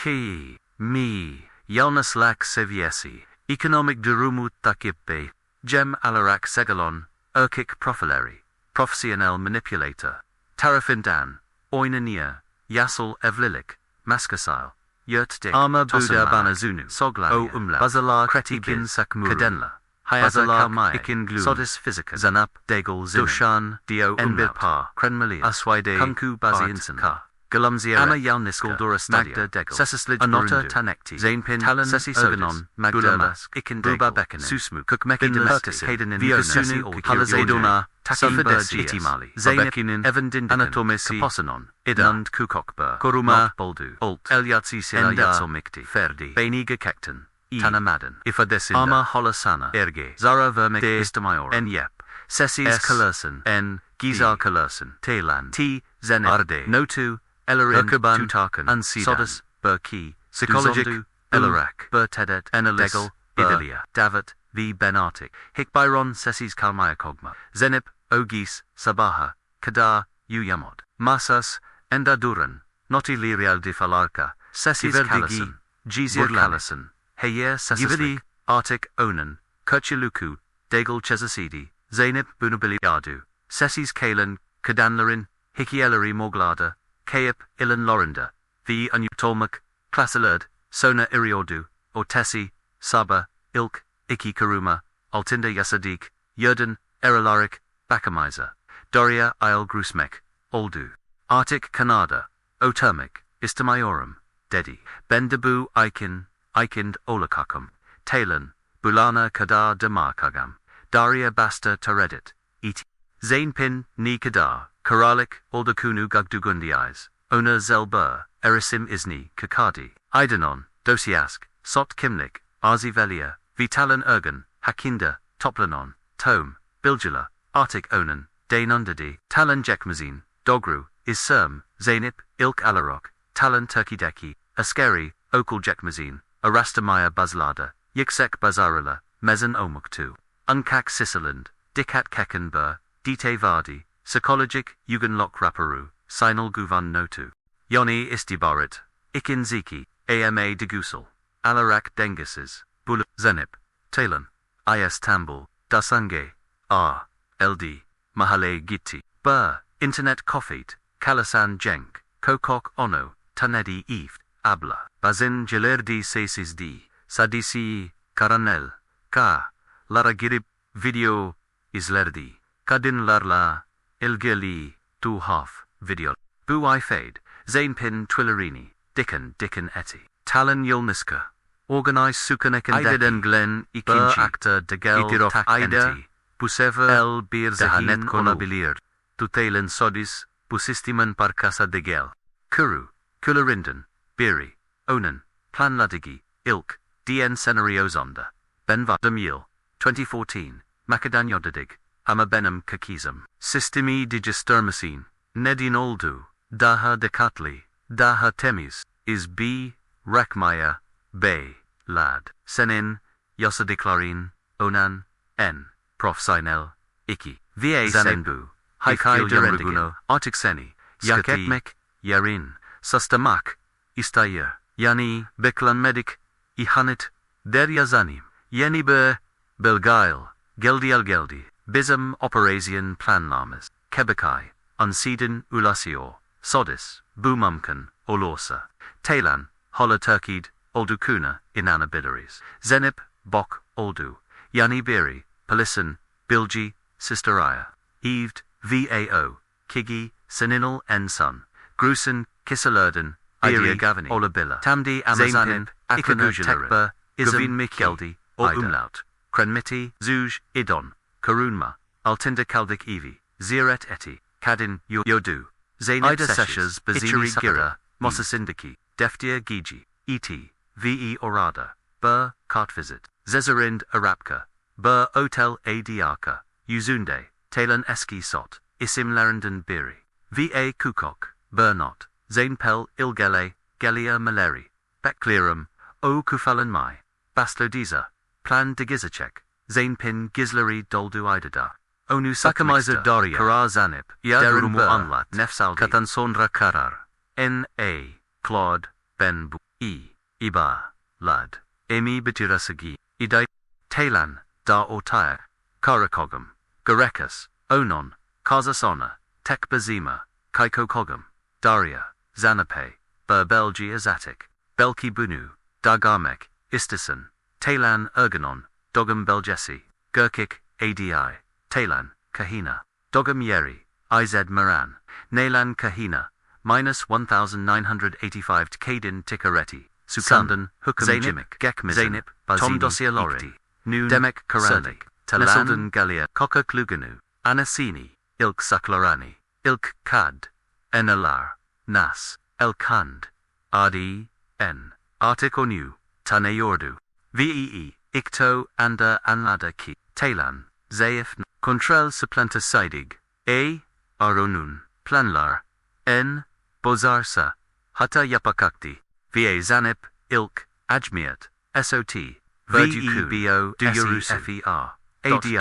Hi, Mi, Yalnas Lak Seviesi, Economic Durumut Takibbe, Gem Alarak Segalon, Erkik Profileri, Professional Manipulator, Tarafindan, Oinania, Yassel Evlilik, Maskasil, Yurt Dik, Ama Buda Banazunu, Sogla, O Umla, Bazalar, Kretikin Sakmuru, Kadenla, Hayazalar, Ikin Glum, Sodis Physica, Zanap, Degel Zin, Dushan, Dio Enbirpa, Krenmalia, Aswide, Kunku Baziansen, Ka. Galumzia, Ama Yalniska, Magda Degel, Sessislid, Anota Tanekti, Zainpin, Talan, Sessi Soganon, Magdala, Ikin Buba Bekan, Susmu, Kukmeki Demertis, Hayden, Viosunu, Halazadona, Takifadesi, Itimali, Zainakinin, Evan Dindikan, Anatomisi, Kaposanon, Idand Kukokber, Koruma, Boldu, Alt, Elyatsi Silayatso Mikti, Ferdi, Bainiga Kektan, Tanamadan, Ifadesinda, Ama Holasana, Erge, Zara Vermik, Istamayor, En Yep, Sessis Kalerson, En, Gizar Kalerson, Taylan, T, Zenit, Arde, Notu, Elarin, Tutakan, Sodus, Burki, Psychologic, Elarak, Burtedet, Enalis, Idalia, Davat, V. Benartic, Hikbyron, Sessis Kalmayakogma, Zenip, Ogis, Sabaha, Kadar, Uyamod, Masas, Endaduran, Noti Lirial de Falarka, Sessis Kalasan, Jizir Kalasan, Heyer Sesividi, Arctic Onan, Kurchiluku, Degel Chesasidi, Zainib Bunubili Yadu, Sessis Kalan, Kadanlarin, Hikielari Morglada, Kaip, Ilan Lorinda, V. Tolmak, Klasalerd, Sona Iriodu, Ortesi, Saba, Ilk, Iki Karuma, Altinda Yasadik, Yerden, Eralarik, Bakamiza, Doria Isle Grusmek, Oldu, Arctic Canada, Otermik, Istamayorum, Dedi, Bendabu Ikin, Ikind Olakakum, Talan, Bulana Kadar Damarkagam, Daria Basta Taredit, Iti, Zainpin, Ni Kadar, Karalik, Aldakunu Gugdugundiais, Ona Zelbur, Erisim Isni, Kakadi, Idanon, Dosiask, Sot Kimnik, Arzivelia, Vitalan Ergan, Hakinda, Toplanon, Tome, Biljula, Arctic Onan, Dainundadi, Talan Jekmazin, Dogru, Isserm, Zainip, Ilk Alarok, Talan Turkideki, Askeri, Okul Jekmazin, Arastamaya Bazlada, Yiksek Bazarula, Mezan Omuktu, Unkak Sisseland, Dikat Kekenbur, Dite Vardi, Psychologic, Yuganlok Raparu, Sinal Guvan Notu, Yoni Istibarit, Ikin Ziki, Ama Degusel, Alarak Dengises, Bul, Zenip, Talan, Is Tambul, Dasange, R, LD, Mahale Gitti, Bur, Internet Kofit, Kalasan Jenk, Kokok Ono, Tanedi Eve, Abla, Bazin Jilerdi Sesis D, Sadisi, Karanel, Ka, Laragirib, Video, Islerdi, Kadin Larla, Ilgili, Tu Half, Video, Bu Fade, Zainpin Twillerini, Dickon Eti, Talan Yulniska, Organize Sukanek and Iden Glen, Ikinchi, Actor Degel, Itirok Ida, Busever, El Bir Zahanet Konabilir, Tutalen Sodis, Busistiman Parkasa Degel, Kuru, Kularinden, Biri, Onan, Plan Ladigi, Ilk, DN Scenario Zonda, Benva Demil, 2014, Macadanyodidig, Hamabenum Kakizum, Systemi Digistermacine, Nedin Oldu, Daha Dekatli, Daha Temis, Is B, Rakmaya, Bay, Lad, Senin, Yosadiclarin, Onan, N, Prof Sinel, Iki, Va Zanenbu, Haikai Derendigun, Artikseni, Yaketmek, Yarin, Sustamak, Istayir, Yani, Beklan Medik, Ihanit, Deryazanim, Yenibe, Belgail, Geldi, Bism Operasian Planlamas, Kebekai, Unseden Ulasior, Sodis, Bumumkan, Olorsa, Talan, Holoturkid, Oldukuna, Inanabidaries, Zenip, Bok, Oldu, Yani Biri, Palisan, Bilgi, Sisteraya, Eved, Vao, Kigi, Seninal N Sun, Grusen, Kisselerden, Idia Gavani, Olabilla, Tamdi Amazanin, Ikanu Tekber, Izin Mikgeldi, or Umlaut, Krenmiti, Zuj, Idon, Karunma, Altinda Kaldik Evi, Ziret Eti, Kadin, Yodu, Zainab Ida Seshas, Bazini Gira, Mosasindiki, Deftia Giji, E.T., V.E. Orada, Bur, Kartvisit, Zezerind Arapka, Bur Otel A. Diarka, Uzunde, Talan Eski Sot, Isim Larenden Biri, V.A. Kukok, Burnot, Zainpel Ilgele, Gelia Maleri, Beklirum, O. Kufalan Mai, Baslodiza, Plan de Gizacek, Zainpin Gizleri Doldu Idada, Onu Sakamiza Daria, Karar Zanip, Yaderumu Anlat, Nefsaldi, Katansondra Karar, N.A., Claude, Ben Bu, E. Iba, Lad, Emi Bitirasagi, Idai, Talan, Da Ortaya, Karakogam, Garekas, Onon, Kazasona, Tekbazima, Kaiko Kogam, Daria, Zanape, Belgi Azatik, Belki Bunu, Dargamek, Istison, Taylan Ergonon, Dogum Belgesi, Gurkik, ADI, Taylan, Kahina, Dogum Yeri, IZ Moran, Naylan Kahina, minus 1985 Tkadin Tikaretti, Sukandan, Hukam Jimik, Gekmizan, Tom Dossier Lorry, Noon, Demek Karanlik, Talan Galia, Koka Kluganu, Anasini, Ilk Saklarani, Ilk Kad, Enalar, Nas, El Kand, Adi, N, Artikonu, Taneyordu, Vee, Ikto Anda Anlada Ki, Taylan, Zaif, Contral Supplanta Sidig, A, Aronun, Planlar, N, Bozarsa, Hata Yapakakti, Va Zanip, Ilk, Ajmiat, SOT, Verdubo, Durufer, ADI,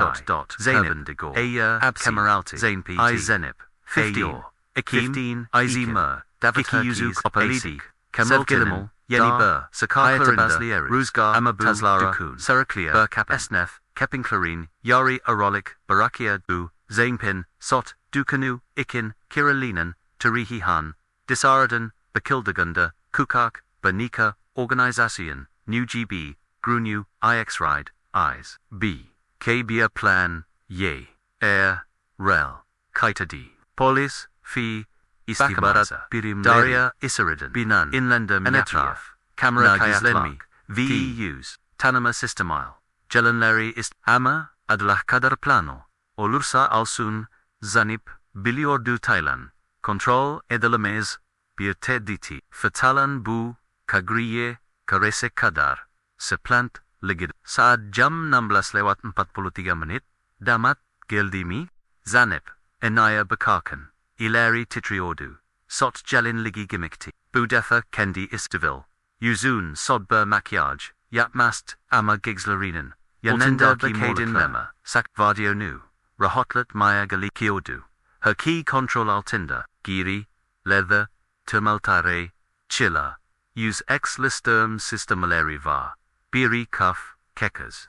Zainab, Aya, Abkemeralti, Zainpi, I Zenip, 15, Akim, Izemur, Davikiyuzu, Opalidi, Kemal Gilimal, Yeni Bur, Sakar Ruzgar, Amabu, Dukun, Seraclia, Burkap, Esnef, Kepinklarin, Yari Arolik, Barakia, U, Zainpin, Sot, Dukanu, Ikin, Kiralinan, Tarihi Han, Disaradan, Bakildagunda, Kukak, Banika, Organisation, New GB, Grunu, IX Ride, Eyes, B, Kabia Plan, Ye, Air, Rel, Kaitadi, Polis, Fi, Istibarat, Birim, Daria, Isaridan, Binan, Inlander, Menetraf, Camera Kayatlenmi, VEUs, Tanama Systemile, Jelanleri ist, Ama, adalah kadar plano, Olursa Alsun, Zanip, Biliordu Thailand, Control Edelamez, Birtediti, Fatalan Bu, Kagriye, Karese Kadar, Seplant, Ligid, Saat jam 16:43, Damat, Geldimi, Zanip, Enaya Bakarkan, Ileri Titriordu, Sot Jalin Ligi Gimikti, Budefa Kendi Istivil, Yuzun Sodber Makyaj, Yapmast, Ama Gigslarinen, Yanenda Bakadin Lema, Sak Vardio Nu, Rahotlet Maya Gali Kiodu, Her Key Control Altinda, Giri, Leather, Tumultare, Chilla, Use Ex Listerm Systemeleri Va, Biri Kaf, Kekas,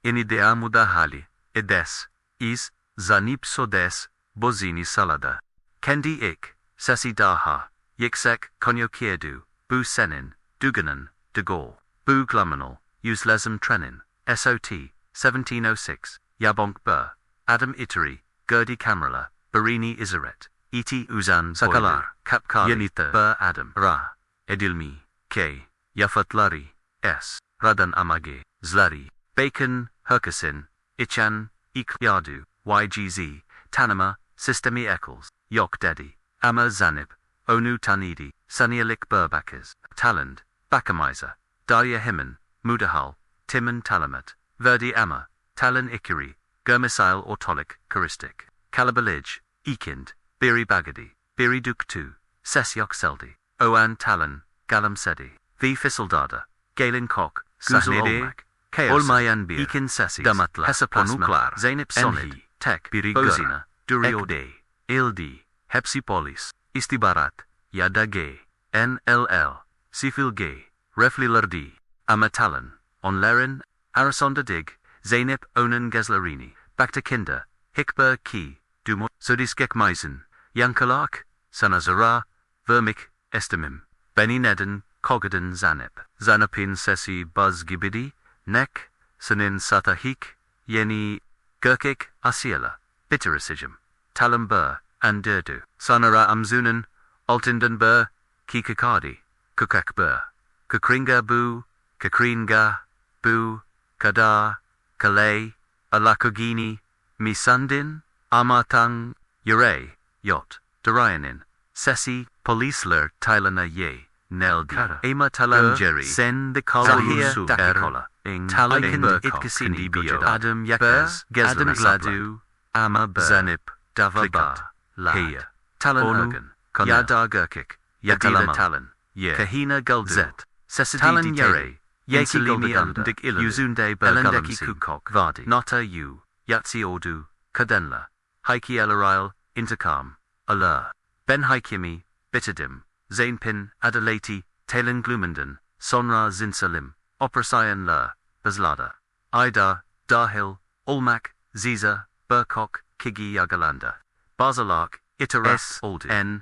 Inideamuda Hali, Edes, Is, Zanip Sodes, Bozini Salada, Kendi Ik, Sesi Daha, Yiksek, Konyokiedu, Bu Senin, Duganan, De Gaulle, Bu Gluminal, Use Lesem Trenin, SOT, 1706, Yabonk Bur, Adam Iteri, Gerdi Camerala, Barini Isaret, Iti Uzan Sakalar, Kapkali, Yanita, Bur Adam, Ra, Edilmi, K, Yafatlari, S, Radan Amage, Zlari, Bacon, Herkesin, Ichan, Ikyadu, YGZ, Tanama, Systemi Eccles, Yok Dedi, Ama Zanib, Onu Tanidi, Sunialik Burbakas, Taland, Bakamiza, Darya Himan, Mudahal, Timon Talamat, Verdi Ama, Talan Ikiri, Germisil Ortolik, Charistic, Calabalij, Ekind, Biri Bagadi, Biri Duktu, Sesyok Seldi, Oan Talan, Galam Sedi, V Fisseldada, Galen Kok, Guzel Olmak, Olmayan Bir, Ekin Sessis, Damatla, Hesaplasma, Zainip Sonid, Tek, Biri Gozina, Duriode, Ildi, Hepsipolis, Istibarat, Yadage, NLL, Sifilge, Reflilardi, Amatalan, Onlerin, Arasonda Dig, Zainip Onan Gezlarini, Baktakinda, Hikber Ki, Dumo, Sodiskek Meisen, Yankalak, Sanazara, Vermik, Estimim, Beni Neden, Kogadan Zanip, Zanapin Sesi Buzz Gibidi, Nek, Sanin Satahik, Yeni, Gurkik, Asiela, Bitterasijum, Talambur, and Durdu, Sanara Amzunan, Altindenbur, Kikakadi, Kukakbur, Kukringa Bu, Kakringa, Bu, Kadar, Kalay, Alakogini, Misandin, Amatang, Yure, Yot, Darayanin, Sesi, Polisler, Tylana Ye, Neldi, Ema Talanjeri, Sen the Zahir, Dakikola, Talakin, Itkasindi Bijo, Adam Yakaz, Adam Gladu, Ama Zanip, Davaba, Heya, Talan Yadar Gurkik, Yadila Talan, Kahina Guldzet, Talan Yere, Yakalimi Undik Yuzunde Bergalamsi Kukok, Vardi, Nota U, Yatsi Ordu, Kadenla, Haiki Elarail, Intercom, Alur, Ben Haikimi, Bitadim, Zainpin, Adalati, Talin Glumenden, Sonra Zinsalim, Oprasayan Lur, Bazlada, Ida, Dahil, Olmak, Ziza, Burkok, Kigi Yagalanda, Basalark, Iteras, N,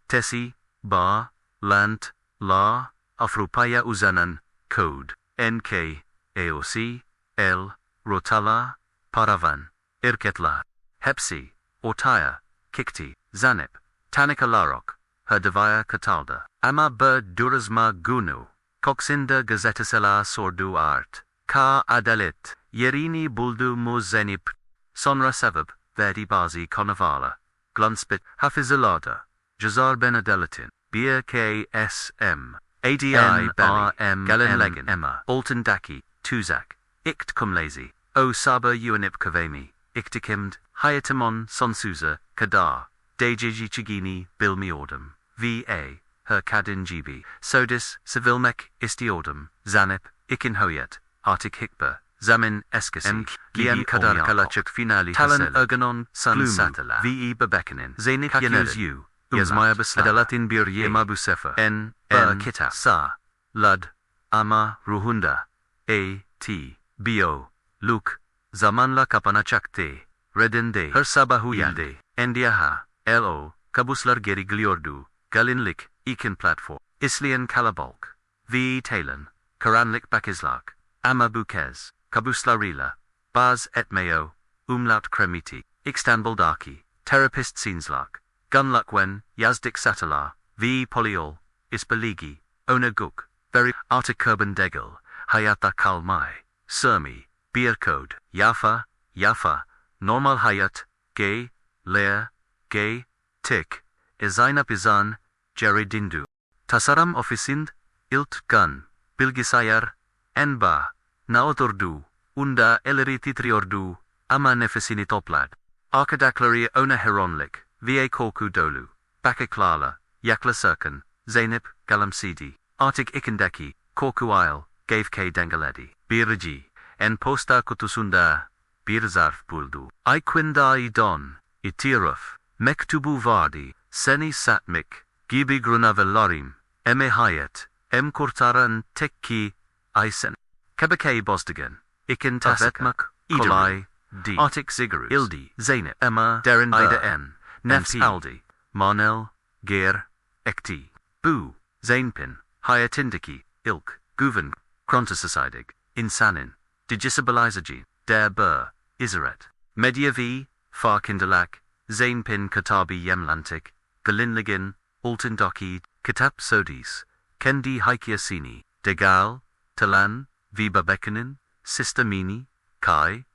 Tessi, Bar, Lant, La, Afrupaya uzanan, Code, NK, AOC, L, Rotala, Paravan, Irketla, Hepsi, Ortaya, Kikti, Zanip, Tanika Larok, Herdavaya Catalda, Ama Durazma Gunu, Koksinda Gazetasela Sordu Art, Ka Adalet, Yerini Buldu Muzenip, Sonra Sebeb, Verdi Bazi Konavala, Glunspit, Hafizalada, Jazar Benadelatin, Bir KSM, ADI Belly, Galin Emma, Alton Daki, Tuzak, Ikt Kumlazy, O Saba Uanip Kavemi, Iktikimd, Hayatimon Sonsuza, Kadar, Dejiji Chigini, Bilmiordum, VA, Her Kadin GB, Sodis, Civilmek, Istiordum, Zanip, Ikinhoyat, Artik Hikba, Zamin Eskasi, Giem Kadar Kalachuk Finali Talan Erganon, Sun Satala, VE Babekanin, Zainik Yanez U, Yazmaya Basladalatin Bir Yemabusefa, N, Kita, Sa, Lud, Ama, Ruhunda, A, T, Bo, Luke, Zamanla Kapanachakte, Redende, Her Sabahu Yilde, Endiaha, Lo, Kabuslar Geri Gliordu, Galinlik, Ekin Platform, Islian Kalabolk, V. Talon, Karanlık Bakizlak, Ama Bukez, Kabuslarila, Baz Etmeo, Umlaut Kremiti, Istanbul Daki, Terapist Sinslak, Gunlukwen, Yazdik Satala, V. Poliol, Isbaligi, Onaguk, Very Artikurban Degel, Hayata Kalmai, Sermi, Beercode, Yafa, Normal Hayat, Gay, Lear, Gay, Tik, Izaynap Izan, Jerry Dindu, Tasaram Ofisind, Ilt Gun, Bilgisayar, Enba, Naoturdu, Unda Eleri Titriordu, Ama Nefesini Toplad, Arkadaklari Ona Heronlik, Va Korku Dolu, Bakaklala, Yakla Serkan, Zainip, Galamsidi, Artik Ikindeki, Korku Isle, Gave K Dengaledi, Birji, En Posta Kutusunda, Birzarf Buldu, Iquinda Don, Itiruf, Mektubu Vardi, Seni Satmik, Gibi Grunava Lorim, Eme Hayat, M Kurtaran Tekki, Isen, Kebake Bosdigan, Ikin Tavetmak, Kolai, D. Artik Zigaru, Ildi, Zainip, Emma, Derin Ida N. Nefs Aldi, Marnel, Geir, Ekti, Bu, Zainpin, Hayatindiki, Ilk, Guven, Krontasasidig, Insanin, Digisibilizagene, Der Bur, Iseret, Medievi, Farkindalak, Zainpin Katabi Yemlantik, Galinligin, Altindoki, Kitap Sodis, Kendi Haikiasini, Degal, Talan, Viba Bekanin, Sistamini, Kai,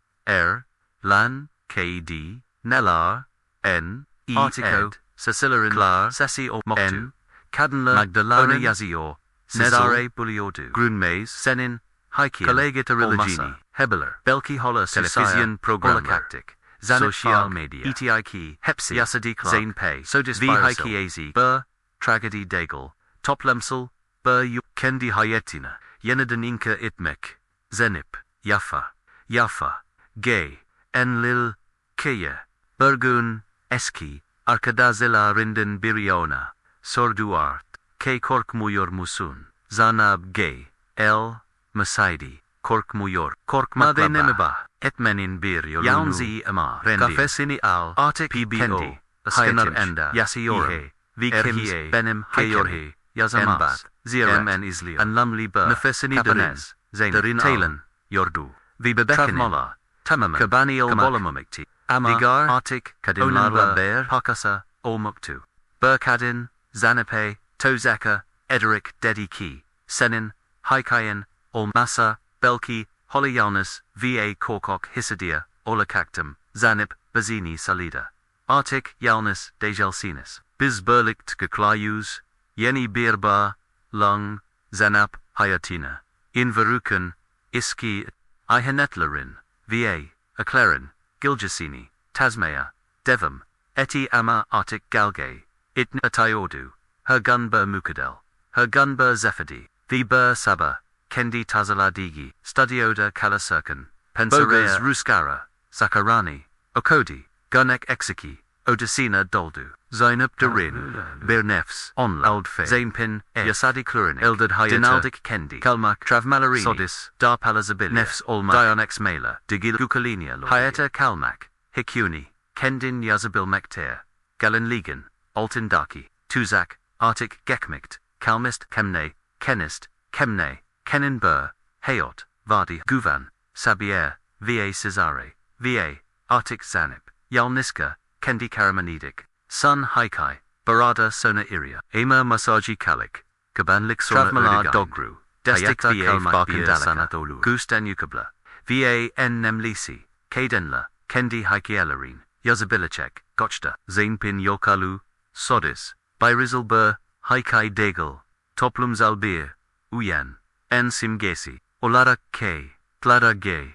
Lan, KD, Nellar, N, Artico, Cecilarin, Klar, Sessi or Moktu, Kadenla, Magdalena Yazior, Nezare Buliordu, Grunmaze, Senin, Haikia, Kallegita Religini, Hebeler, Belki Holler, Television Programmactic, Social Media, ETIK, Hepsi, Yasadi Clark, Zane Pay, Sodis V. Haikiazi, Bur, Tragedy Daigle, Toplemsel, Bur Kendi Hayetina, Yenedaninka Itmek, Zenip, Yafa, Gay, Enlil, Kaya, Burgun, Eski, Arkadazela Rinden Biriona, Sorduart, K. Korkmuyor Musun, Zanab Gay, L. Masaidi, Korkmuyor, Korkmade Nemiba, Etmenin Bir Yolunu, Yaunzi Ama, Kafesini Al, Artik PBO, Hayanar Enda, Yasiore, Vikimz, Benim Hayorhe, Yazamas, Zirem and Islia, and Lumli Bur, Nefesini Danes, Zain, Talon, Yordu, Vibebekanin, Tamaman, Kabani Ol Bolamumikti, Digar, Artik, Kadimlarla Bear, Pakasa, Olmuktu, Burkadin, Zanape, Tozaka, Ederic Dediki, Senin, Haikayan, Olmasa, Belki, Holyaunus, Va Korkok Hisidia, Olakaktum, Zanip, Bazini Salida, Artik, Yaunus, Dejelsinus, Bizberlikt Geklayus, Yeni Birba, Lung, Zanap, Hayatina, Inverukan, Iski, Ihanetlarin, Va, Aclarin, Giljasini, Tasmaya, Devam, Eti Ama Artik Galgay, Itn Atayordu, Hergunber Mukadel, Hergunber Zephadi, Vibur Saba, Kendi Tazaladigi, Studioda Kalasirkan, Pensarea Ruskara, Sakarani, Okodi, Gunek Exiki, Odesina Doldu, Zainab Darin, Birnefs, Onla, Aldfe, Zainpin, Yasadi Klurin, Eldad Hayata, Dinaldik Kendi, Kalmak, Travmalarini, Sodis, Dar Palazabilia, Nefs Olma, Dionex Mela, Digil Gukalinia, Hayata Kalmak, Hikuni, Kendin Yazabil Mekter, Galan Ligan, Altindaki, Tuzak, Artik Gekmikt, kalmist, kemne, kenist, kemne, kenin bur, hayot, vardi, guvan, sabier, va cesare, va, artik zanip, yalniska, kendi karamanidik, sun haikai, barada sona iria, ama masaji kalik, kabanlik sona Travmalar dogru, destik va barkandalika, gusten yukabla, va en nemlisi, kadenla, kendi haikielerin, yazabilichek, gochta, zainpin yokalu, sodis, bayrizalbur, haikai degel, toplumzalbir, uyan, en simgesi, olara k, plada gay,